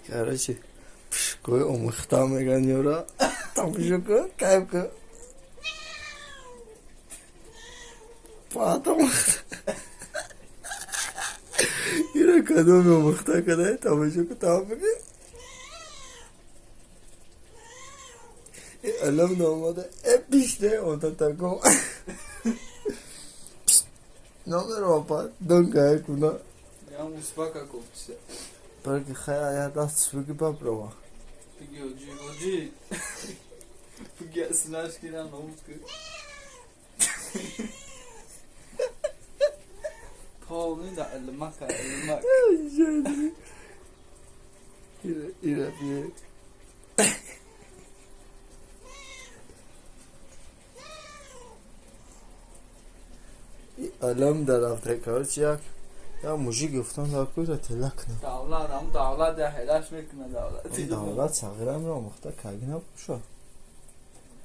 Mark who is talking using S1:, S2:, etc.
S1: Короче, пшкой омыхта меган ёра. Там пшкой кайфка. Потом Ира кадом омыхта кадай там пшкой там бege. Alam normalde hep işte orada takım. Ne olur baba? Dön gayet buna.
S2: Ya musbaka kopsa.
S1: Belki hayal da süpürge paprova.
S2: Peki hoci. Peki sınav kiran olmuş ki. Paul'un da elmak.
S1: İra bir. Alam در افریقا چیک یا موجی گفتن تا کوی تلک نه
S2: Davlat ama davlat da helaş mekne davlat.
S1: دولت صغیرم را مخته کگی نبوشه